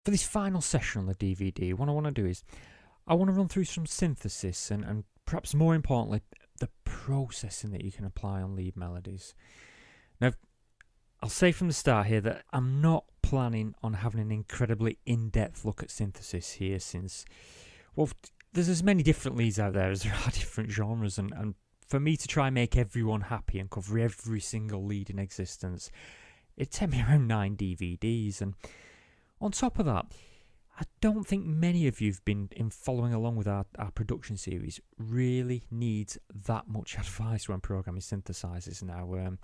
For this final session on the DVD, what I want to do is I want to run through some synthesis and perhaps more importantly, the processing that you can apply on lead melodies. Now, I'll say from the start here that I'm not planning on having an incredibly in-depth look at synthesis here, since, well, there's as many different leads out there as there are different genres, and for me to try and make everyone happy and cover every single lead in existence, it'd take me around 9 DVDs. And on top of that, I don't think many of you've been in following along with our production series really needs that much advice when programming synthesizers now.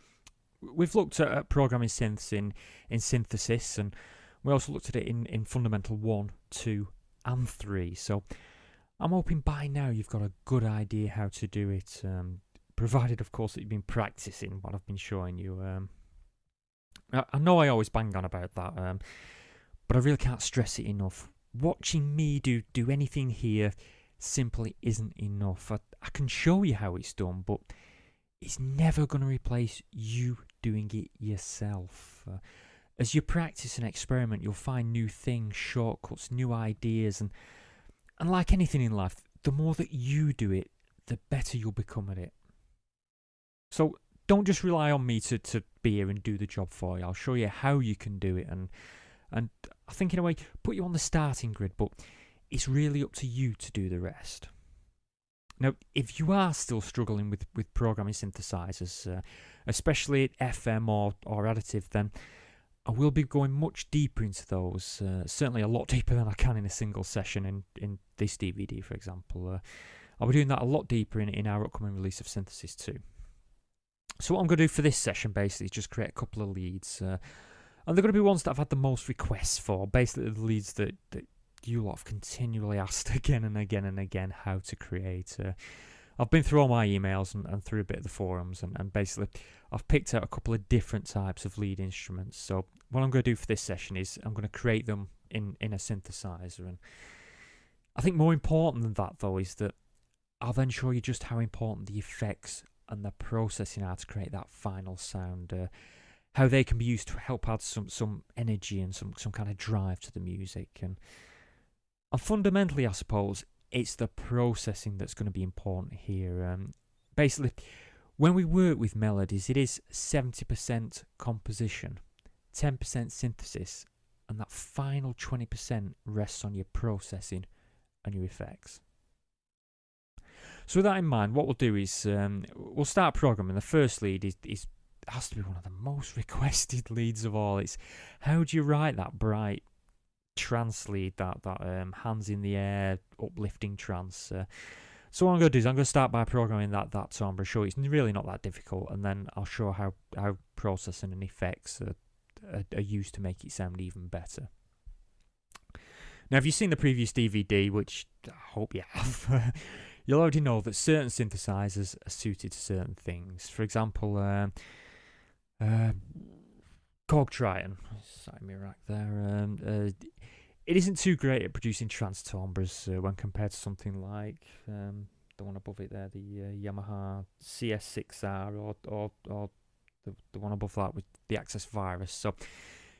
We've looked at programming synths in synthesis, and we also looked at it in Fundamental 1, 2 and 3. So I'm hoping by now you've got a good idea how to do it, provided of course that you've been practicing what I've been showing you. I know I always bang on about that, but I really can't stress it enough. Watching me do anything here simply isn't enough. I can show you how it's done, but it's never going to replace you doing it yourself. As you practice and experiment, you'll find new things, shortcuts, new ideas, and like anything in life, the more that you do it, the better you'll become at it. So don't just rely on me to be here and do the job for you. I'll show you how you can do it, and I think in a way put you on the starting grid, but it's really up to you to do the rest. Now, if you are still struggling with programming synthesizers, especially FM or additive, then I will be going much deeper into those, certainly a lot deeper than I can in a single session in this DVD, for example. I'll be doing that a lot deeper in our upcoming release of Synthesis 2. So what I'm going to do for this session basically is just create a couple of leads, and they're going to be ones that I've had the most requests for, basically the leads that you lot have continually asked again and again and again how to create. I've been through all my emails and through a bit of the forums, and basically I've picked out a couple of different types of lead instruments. So what I'm going to do for this session is I'm going to create them in a synthesizer, and I think more important than that though is that I'll then show you just how important the effects and the processing are to create that final sound, how they can be used to help add some energy and some kind of drive to the music. And fundamentally, I suppose, it's the processing that's going to be important here. Basically, when we work with melodies, it is 70% composition, 10% synthesis, and that final 20% rests on your processing and your effects. So with that in mind, what we'll do is we'll start programming. The first lead has to be one of the most requested leads of all. It's how do you write that bright trance lead, that hands in the air, uplifting trance. So what I'm going to do is I'm going to start by programming that timbre, show it's really not that difficult, and then I'll show how processing and effects are used to make it sound even better. Now, if you've seen the previous DVD, which I hope you have, you'll already know that certain synthesizers are suited to certain things. For example, Korg Triton, side me rack there. It isn't too great at producing trance timbres when compared to something like the one above it there, the Yamaha CS6R, or the one above that with the Access Virus. So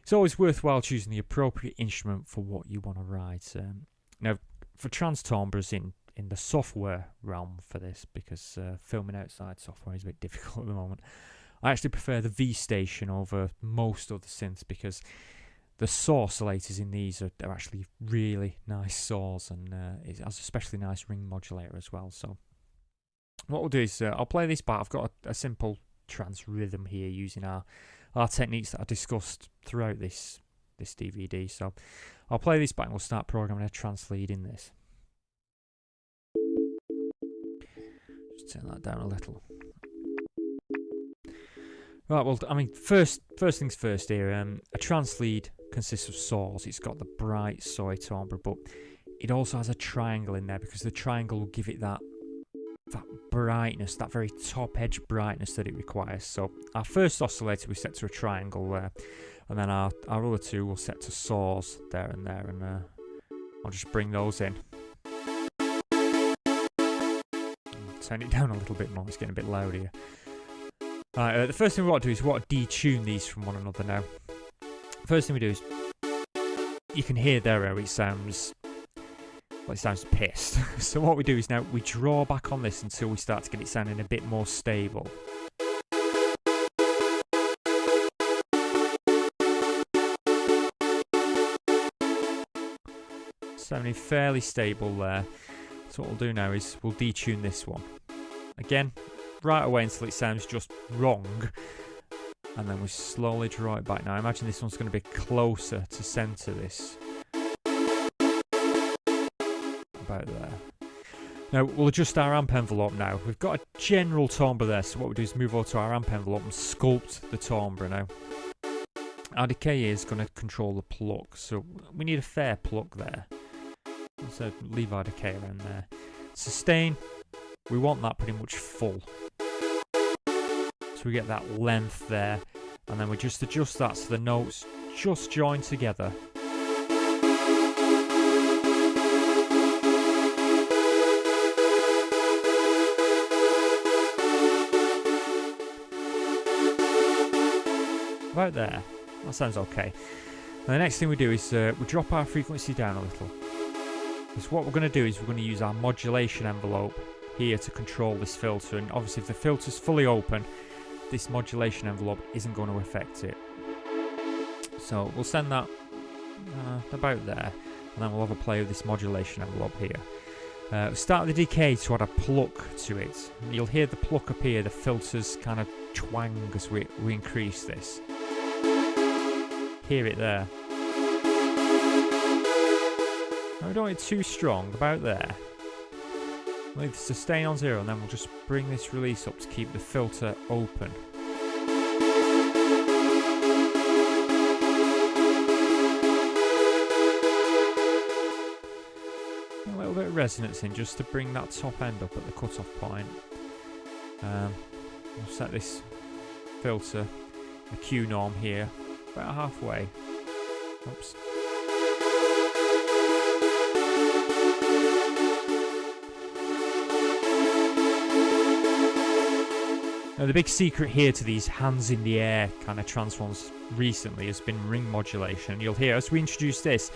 it's always worthwhile choosing the appropriate instrument for what you want to write. Now, for trance timbres in the software realm for this, because filming outside software is a bit difficult at the moment, I actually prefer the V-Station over most other synths, because the saw oscillators in these are actually really nice saws, and it has a especially nice ring modulator as well. So what we'll do is I'll play this back. I've got a simple trance rhythm here using our techniques that I discussed throughout this DVD. So I'll play this back and we'll start programming a trance lead in this. Just turn that down a little. Right, well, I mean, first things first here, a trance lead consists of saws. It's got the bright soy timbre, but it also has a triangle in there, because the triangle will give it that brightness, that very top edge brightness that it requires. So our first oscillator we set to a triangle there, and then our other two will set to saws there, and I'll just bring those in. Turn it down a little bit more, it's getting a bit loud here. Right, the first thing we want to do is we want to detune these from one another now. First thing we do is you can hear there how it sounds, well, it sounds pissed. So what we do is now we draw back on this until we start to get it sounding a bit more stable. Sounding fairly stable there. So what we'll do now is we'll detune this one. Again, right away until it sounds just wrong. And then we slowly draw it back. Now I imagine this one's going to be closer to centre this. About there. Now we'll adjust our amp envelope now. We've got a general timbre there, so what we do is move over to our amp envelope and sculpt the timbre now. Our decay is going to control the pluck, so we need a fair pluck there. So leave our decay around there. Sustain, we want that pretty much full. So we get that length there, and then we just adjust that so the notes just join together. About there. That sounds okay. And the next thing we do is we drop our frequency down a little. Because what we're going to do is we're going to use our modulation envelope here to control this filter, and obviously if the filter's fully open, this modulation envelope isn't going to affect it. So we'll send that about there, and then we'll have a play with this modulation envelope here. We'll start the decay to add a pluck to it. And you'll hear the pluck appear, the filters kind of twang as we increase this. Hear it there. Now we don't want it too strong, about there. We'll leave the sustain on 0, and then we'll just bring this release up to keep the filter open. A little bit of resonance in just to bring that top end up at the cutoff point. We'll set this filter, the Q norm here, about halfway. Oops. Now the big secret here to these hands in the air kind of transforms recently has been ring modulation. You'll hear as we introduce this,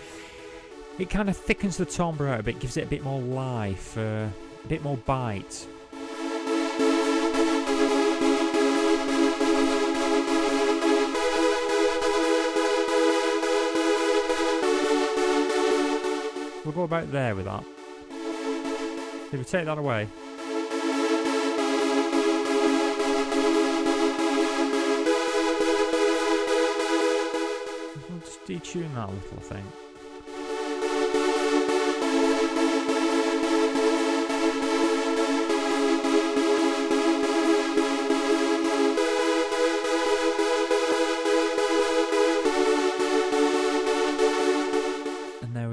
it kind of thickens the timbre out a bit, gives it a bit more life, a bit more bite. We'll go about there with that. If we take that away, we'll just detune that a little, I think.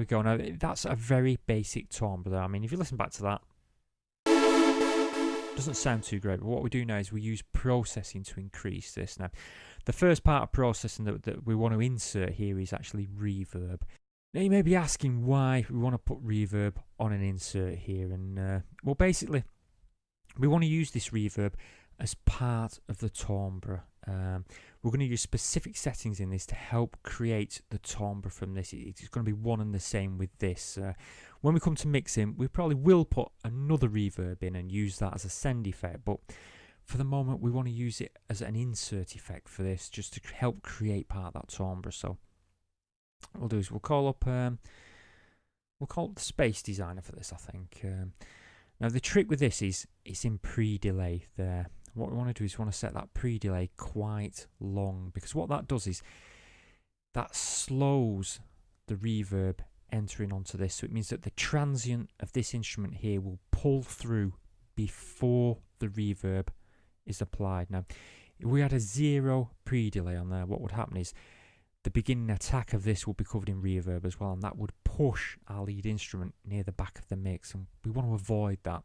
Go now. That's a very basic timbre there. I mean, if you listen back to that, it doesn't sound too great, but what we do now is we use processing to increase this. Now the first part of processing that we want to insert here is actually reverb. Now you may be asking why we want to put reverb on an insert here, and well, basically we want to use this reverb as part of the timbre. We're going to use specific settings in this to help create the timbre from this. It's going to be one and the same with this. When we come to mixing, we probably will put another reverb in and use that as a send effect, but for the moment we want to use it as an insert effect for this, just to help create part of that timbre. So what we'll do is we'll call up the space designer for this, I think. Now the trick with this is it's in pre-delay there. What we want to do is we want to set that pre-delay quite long, because what that does is that slows the reverb entering onto this. So it means that the transient of this instrument here will pull through before the reverb is applied. Now, if we had a 0 pre-delay on there, what would happen is the beginning attack of this will be covered in reverb as well, and that would push our lead instrument near the back of the mix, and we want to avoid that.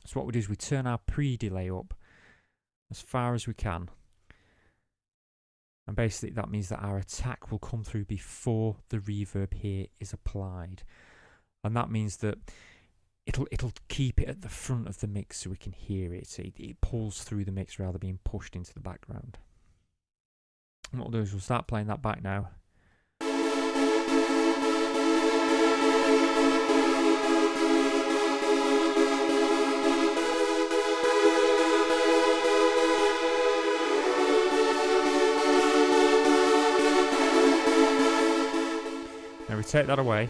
So what we do is we turn our pre-delay up as far as we can, and basically that means that our attack will come through before the reverb here is applied, and that means that it'll keep it at the front of the mix so we can hear it. So it pulls through the mix rather than being pushed into the background. And what we'll do is we'll start playing that back now. take that away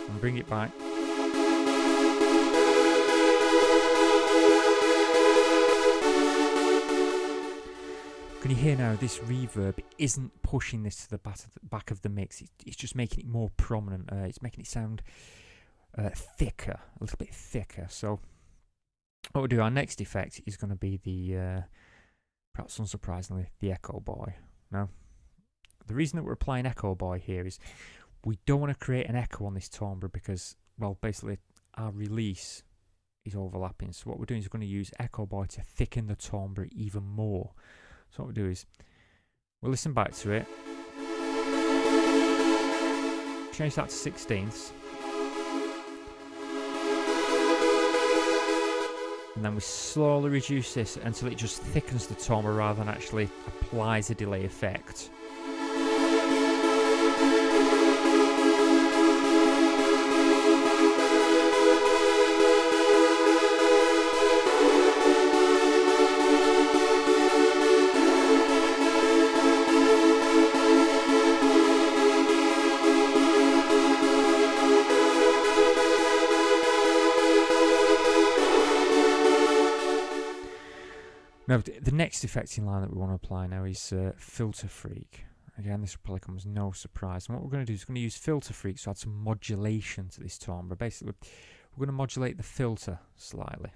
and bring it back. Can you hear now this reverb isn't pushing this to the back of the mix, it's just making it more prominent, it's making it sound thicker, a little bit thicker. So what we'll do, our next effect is going to be the, perhaps unsurprisingly, the Echo Boy. Now, the reason that we're applying Echo Boy here is we don't want to create an echo on this timbre because, well, basically our release is overlapping. So what we're doing is we're going to use Echo Boy to thicken the timbre even more. So what we'll do is we'll listen back to it, change that to 16ths, and then we slowly reduce this until it just thickens the timbre rather than actually applies a delay effect. Now, the next effect in line that we want to apply now is Filter Freak. Again, this will probably come as no surprise. And what we're going to do is we're going to use Filter Freak to add some modulation to this timbre. Basically, we're going to modulate the filter slightly.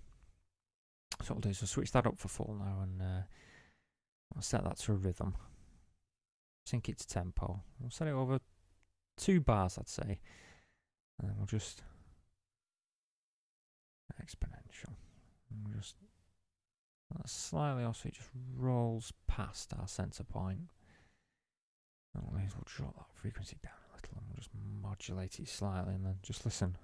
So what we'll do is we'll switch that up for full now, and I'll set that to a rhythm. Sync it to tempo. We'll set it over 2 bars, I'd say. And then we'll just exponential. And we'll just slightly off, so it just rolls past our centre point. And we'll drop that frequency down a little and we'll just modulate it slightly, and then just listen.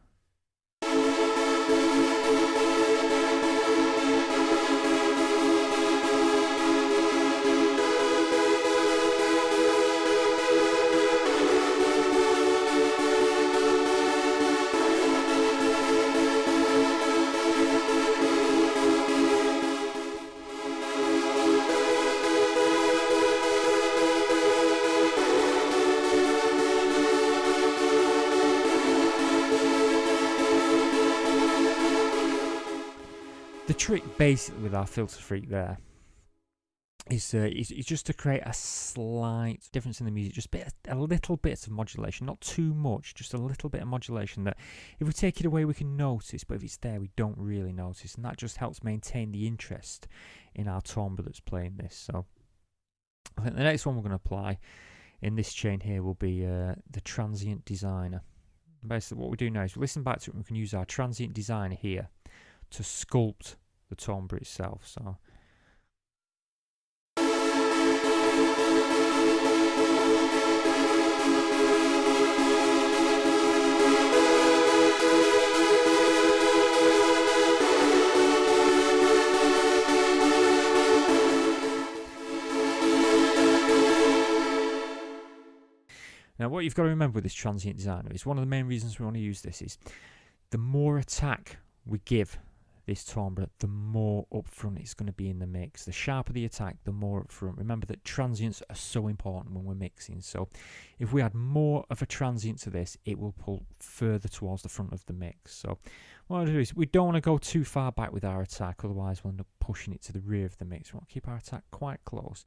The trick basically with our Filter Freak there is just to create a slight difference in the music, just a little bit of modulation, not too much, just a little bit of modulation that if we take it away we can notice, but if it's there we don't really notice, and that just helps maintain the interest in our timbre that's playing this. So I think the next one we're going to apply in this chain here will be the Transient Designer. Basically what we do now is we listen back to it and we can use our Transient Designer here to sculpt the timbre itself. So now what you've got to remember with this Transient Designer is one of the main reasons we want to use this is the more attack we give this timbre, the more upfront it's going to be in the mix. The sharper the attack, the more upfront. Remember that transients are so important when we're mixing, so if we add more of a transient to this, it will pull further towards the front of the mix. So what I'll do is we don't want to go too far back with our attack, otherwise we'll end up pushing it to the rear of the mix. We want to keep our attack quite close.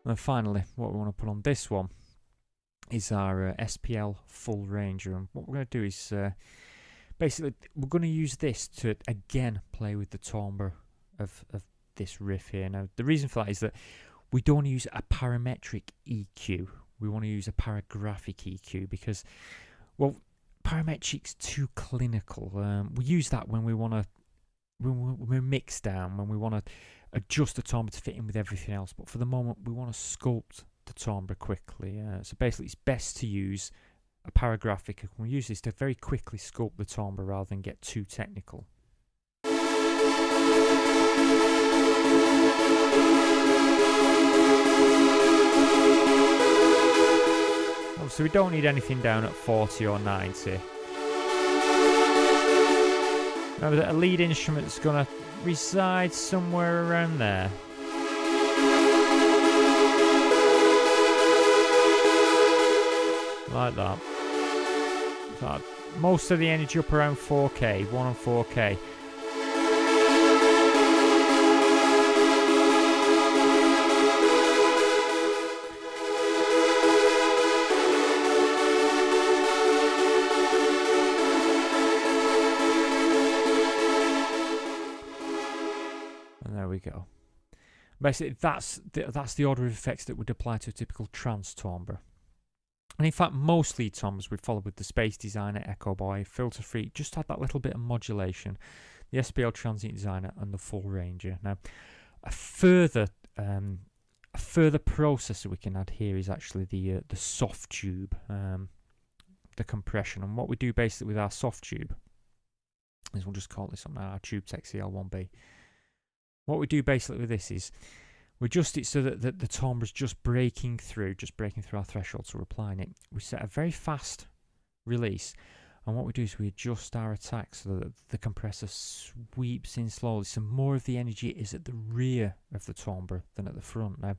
And finally, what we want to put on this one is our SPL full ranger, and what we're going to do is basically we're going to use this to again play with the timbre of this riff here. Now the reason for that is that we don't want to use a parametric EQ, we want to use a paragraphic EQ because, well, parametric's too clinical. We use that when we want to, when we mix down, when we want to adjust the timbre to fit in with everything else, but for the moment we want to sculpt the timbre quickly. So basically it's best to use a paragraphic, and we use this to very quickly sculpt the timbre rather than get too technical. Obviously so we don't need anything down at 40 or 90. Remember that a lead instrument's going to reside somewhere around there. Like that. So most of the energy up around 4K, 1 and 4K. And there we go. Basically, that's the order of effects that would apply to a typical trance timbre. And in fact, most lead timbres we follow with the Space Designer, Echo Boy, Filter Freak, just had that little bit of modulation, the SPL Transient Designer, and the Full Ranger. Now, a further processor we can add here is actually the soft tube, the compression. And what we do basically with our soft tube is, we'll just call this on our Tube Tech CL1B. What we do basically with this is we adjust it so that the timbre is just breaking through our threshold, so we're applying it. We set a very fast release, and what we do is we adjust our attack so that the compressor sweeps in slowly, so more of the energy is at the rear of the timbre than at the front. Now,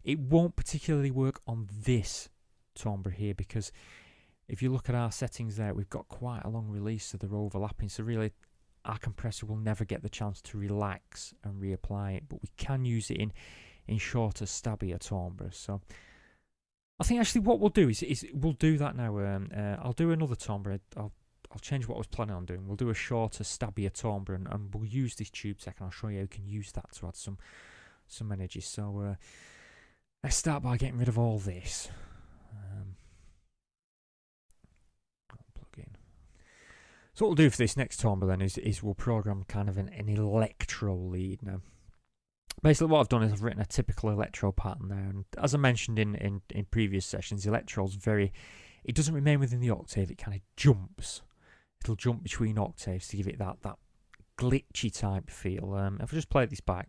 it won't particularly work on this timbre here, because if you look at our settings there, we've got quite a long release, so they're overlapping, so really our compressor will never get the chance to relax and reapply it, but we can use it in shorter, stabbier timbres. So I think actually what we'll do is we'll do that now. I'll do another timbre. I'll change what I was planning on doing. We'll do a shorter, stabbier timbre, and we'll use this Tube Tech, and I'll show you how you can use that to add some energy. So let's start by getting rid of all this. Plug in. So what we'll do for this next timbre then is we'll program kind of an electro lead. Now, basically what I've done is I've written a typical electro pattern there, and as I mentioned in previous sessions, the electro's it doesn't remain within the octave, it kind of jumps. It'll jump between octaves to give it that glitchy type feel. If I just play this back.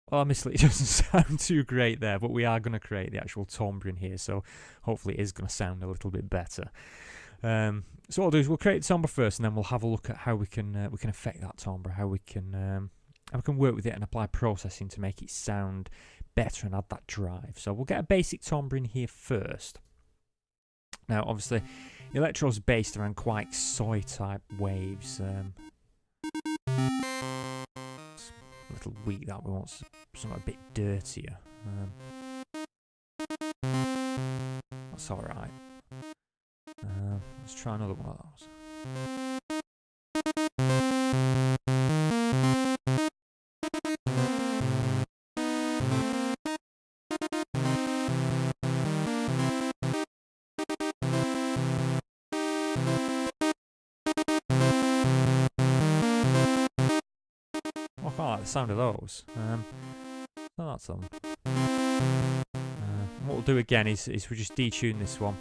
Well, honestly, it doesn't sound too great there, but we are going to create the actual timbre in here, so hopefully it is going to sound a little bit better. So what I'll do is we'll create the timbre first, and then we'll have a look at how we can affect that timbre, how we can work with it and apply processing to make it sound better and add that drive. So we'll get a basic timbre in here first. Now, obviously, the electro's based around quite soy type waves. A little weak, that we want something a bit dirtier. That's alright. Let's try another one of those. I like the sound of those. So that's them. What we'll do again is we just detune this one.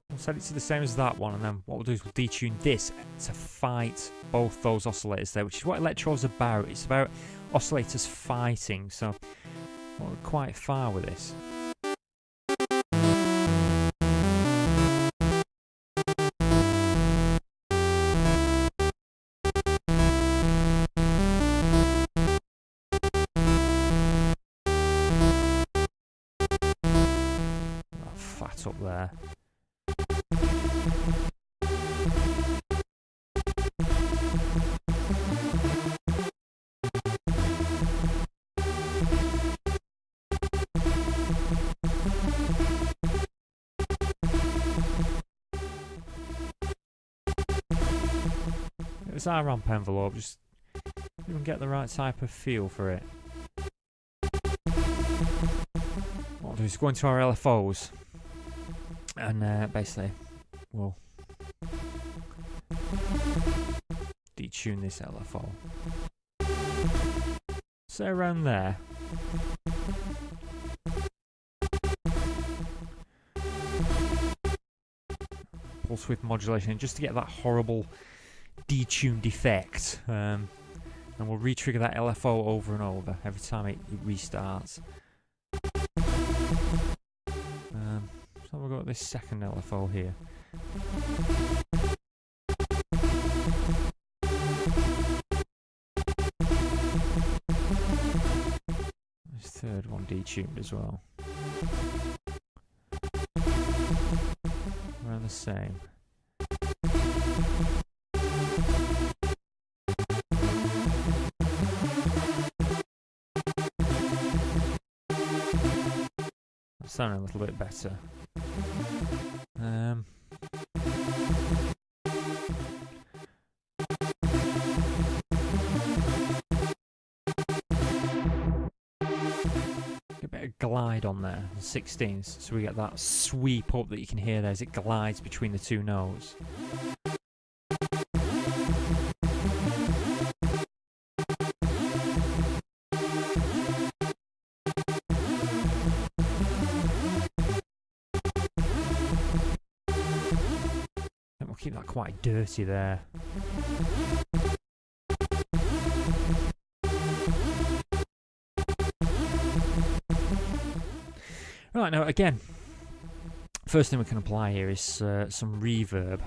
We'll set it to the same as that one, and then what we'll do is we'll detune this to fight both those oscillators there, which is what electro's about. It's about oscillators fighting, so we're quite far with this. Up there. It's our ramp envelope, just even get the right type of feel for it. What I'll do is go into our LFOs. And basically, we'll detune this LFO. So around there. Pulse width modulation, just to get that horrible detuned effect. And we'll re-trigger that LFO over and over every time it restarts. So we've got this second LFO here. This third one detuned as well. Around the same. That's sounding a little bit better. A bit of glide on there, 16s, so we get that sweep up that you can hear there as it glides between the two notes. And we'll keep that quite dirty there. Right, now again, first thing we can apply here is some reverb.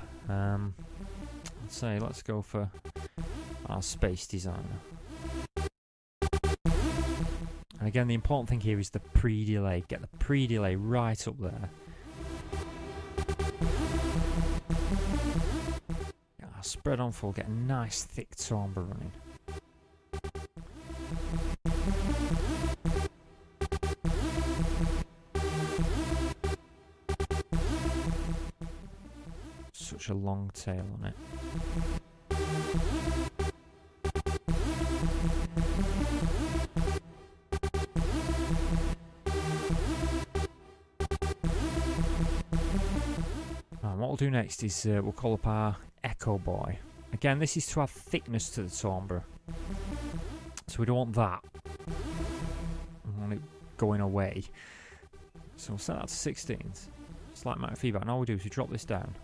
Let's go for our Space Designer. And again, the important thing here is the pre-delay. Get the pre-delay right up there. Spread on full, get a nice thick timbre running. Such a long tail on it. And what we'll do next is we'll call up our Echo Boy. Again, this is to add thickness to the timbre. So we don't want that. We want it going away. So we'll set that to 16s. Slight amount of feedback. And all we do is we drop this down.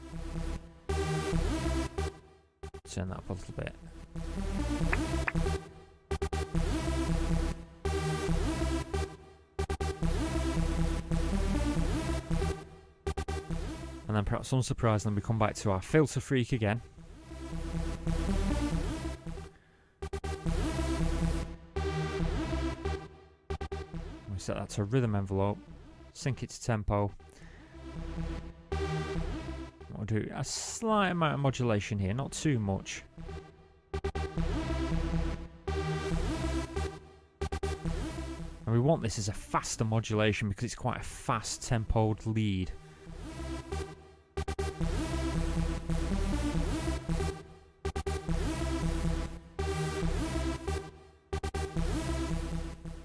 Turn that up a little bit. And then perhaps unsurprisingly we come back to our filter freak again. We set that to rhythm envelope, sync it to tempo. We'll do a slight amount of modulation here, not too much. And we want this as a faster modulation because it's quite a fast tempoed lead.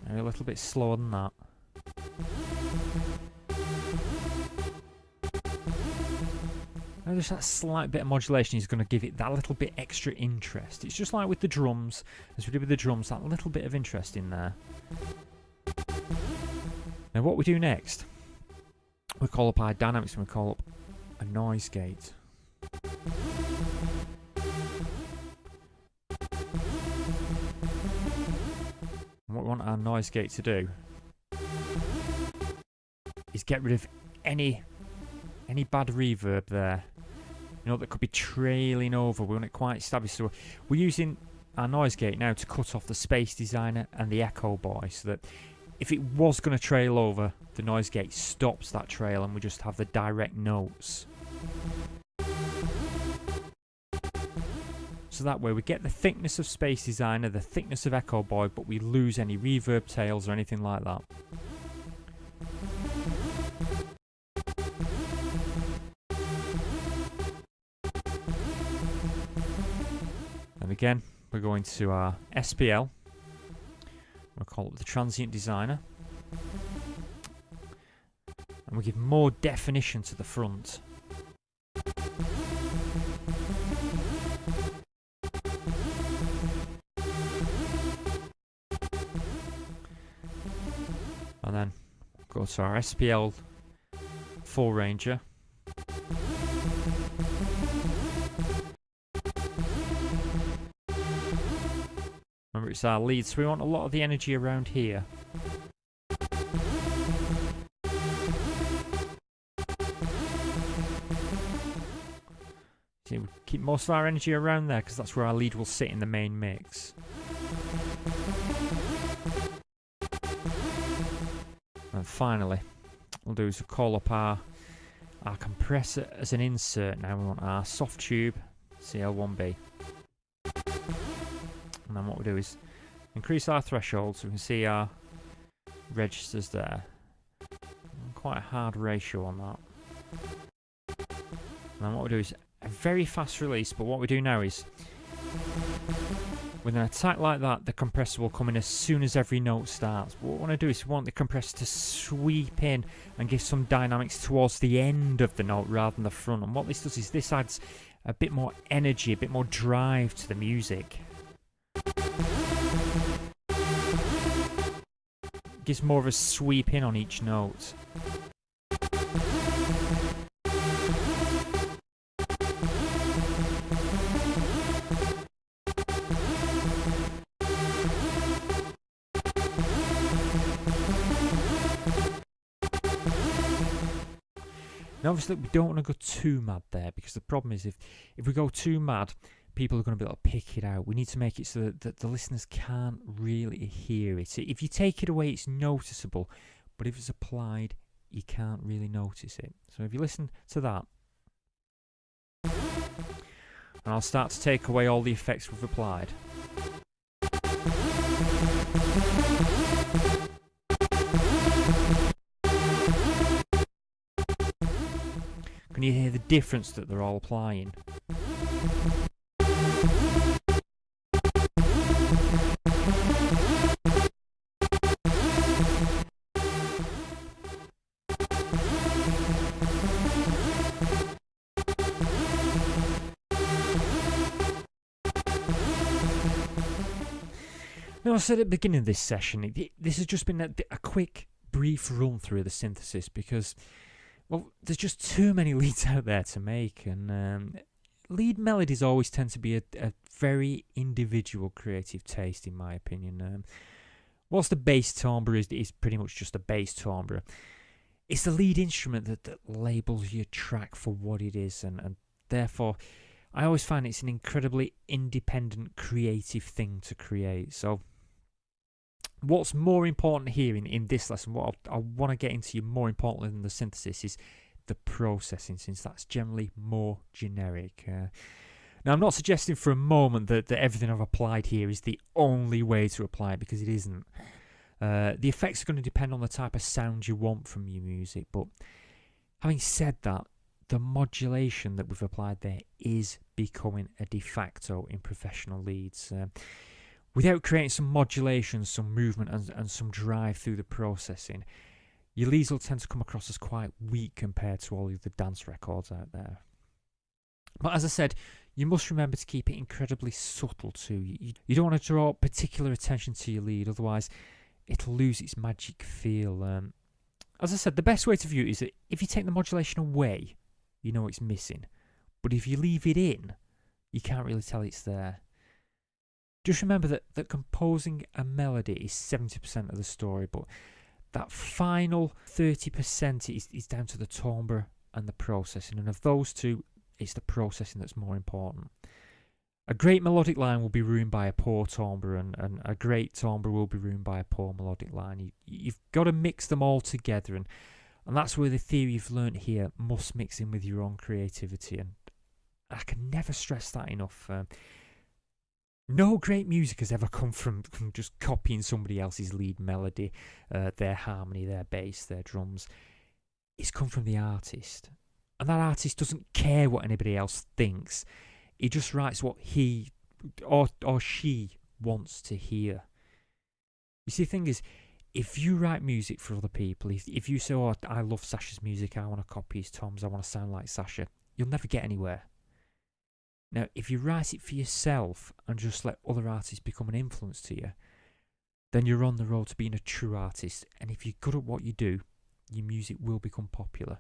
And a little bit slower than that. And just that slight bit of modulation is going to give it that little bit extra interest. It's just like with the drums, as we did with the drums, that little bit of interest in there. Now what we do next, we call up our dynamics and we call up a noise gate. And what we want our noise gate to do is get rid of any bad reverb there. You know, that could be trailing over. We want it quite established. So we're using our noise gate now to cut off the Space Designer and the Echo Boy, so that if it was going to trail over, the noise gate stops that trail and we just have the direct notes. So that way we get the thickness of Space Designer, the thickness of Echo Boy, but we lose any reverb tails or anything like that. And again, we're going to our SPL. We'll call it the Transient Designer. And we give more definition to the front. And then go to our SPL 4 Ranger. it's our lead, so we want a lot of the energy around here. See, we keep most of our energy around there because that's where our lead will sit in the main mix. And finally, we'll do is call up our compressor as an insert. Now we want our soft tube CL1B. And then what we do is increase our threshold so we can see our registers there. Quite a hard ratio on that. And then what we do is a very fast release, but what we do now is with an attack like that, the compressor will come in as soon as every note starts. What we want to do is we want the compressor to sweep in and give some dynamics towards the end of the note rather than the front. And what this does is this adds a bit more energy, a bit more drive to the music. Gives more of a sweep in on each note. Now obviously we don't want to go too mad there, because the problem is if we go too mad, people are going to be able to pick it out. We need to make it so that the listeners can't really hear it. If you take it away, it's noticeable, but if it's applied, you can't really notice it. So if you listen to that, and I'll start to take away all the effects we've applied. Can you hear the difference that they're all applying? Now, I said at the beginning of this session, this has just been a quick, brief run through of the synthesis because, well, there's just too many leads out there to make, and lead melodies always tend to be a very individual creative taste, in my opinion. Whilst the bass timbre is pretty much just a bass timbre, it's the lead instrument that labels your track for what it is, and therefore I always find it's an incredibly independent, creative thing to create. So what's more important here in this lesson, what I want to get into more importantly than the synthesis, is the processing, since that's generally more generic. Now, I'm not suggesting for a moment that everything I've applied here is the only way to apply it, because it isn't. The effects are going to depend on the type of sound you want from your music, but having said that, the modulation that we've applied there is becoming a de facto in professional leads. Without creating some modulation, some movement and some drive through the processing, your leads will tend to come across as quite weak compared to all of the dance records out there. But as I said, you must remember to keep it incredibly subtle too. You don't want to draw particular attention to your lead, otherwise it'll lose its magic feel. As I said, the best way to view it is that if you take the modulation away, you know it's missing. But if you leave it in, you can't really tell it's there. Just remember that composing a melody is 70% of the story, but that final 30% is down to the timbre and the processing. And of those two, it's the processing that's more important. A great melodic line will be ruined by a poor timbre, and a great timbre will be ruined by a poor melodic line. You've got to mix them all together, and that's where the theory you've learnt here must mix in with your own creativity. And I can never stress that enough. No great music has ever come from just copying somebody else's lead melody, their harmony, their bass, their drums. It's come from the artist. And that artist doesn't care what anybody else thinks. He just writes what he or she wants to hear. You see, the thing is, if you write music for other people, if you say, oh, I love Sasha's music, I want to copy his toms, I want to sound like Sasha, you'll never get anywhere. Now, if you write it for yourself and just let other artists become an influence to you, then you're on the road to being a true artist. And if you're good at what you do, your music will become popular.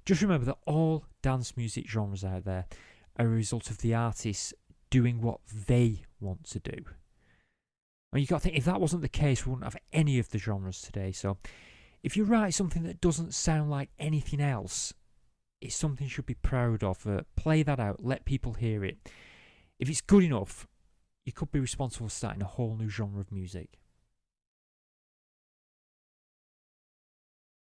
Just remember that all dance music genres out there are a result of the artists doing what they want to do. And you got to think, if that wasn't the case, we wouldn't have any of the genres today. So if you write something that doesn't sound like anything else, it's something you should be proud of. Play that out, let people hear it. If it's good enough, you could be responsible for starting a whole new genre of music.